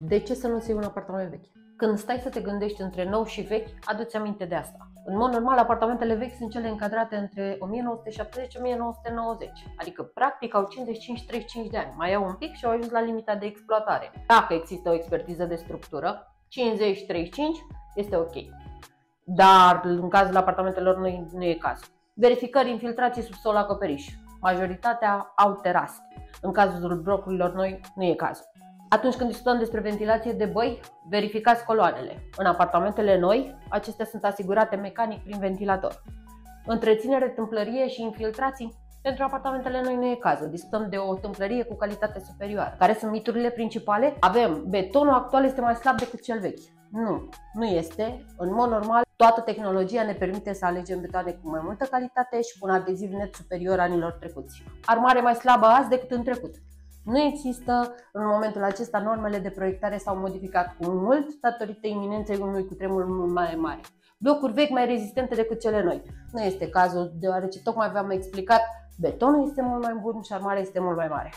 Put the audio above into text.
De ce să nu-ți iei un apartament vechi? Când stai să te gândești între nou și vechi, adu-ți aminte de asta. În mod normal, apartamentele vechi sunt cele încadrate între 1970-1990, adică practic au 55-35 de ani, mai au un pic și au ajuns la limita de exploatare. Dacă există o expertiză de structură, 50-35 este ok. Dar în cazul apartamentelor nu e cazul. Verificări, infiltrații, subsol, acoperiș. Majoritatea au terase. În cazul blocurilor noi nu e cazul. Atunci când discutăm despre ventilație de băi, verificați coloanele. În apartamentele noi, acestea sunt asigurate mecanic prin ventilator. Întreținere, tâmplărie și infiltrații, pentru apartamentele noi nu e cazul. Discutăm de o tâmplărie cu calitate superioară. Care sunt miturile principale? Avem, betonul actual este mai slab decât cel vechi. Nu este. În mod normal, toată tehnologia ne permite să alegem betoane cu mai multă calitate și cu un adeziv net superior anilor trecuți. Armare mai slabă azi decât în trecut. Nu există în momentul acesta, normele de proiectare s-au modificat cu mult datorită iminenței unui cutremur mult mai mare. Blocuri vechi mai rezistente decât cele noi. Nu este cazul, deoarece tocmai v-am explicat, betonul este mult mai bun și armarea este mult mai mare.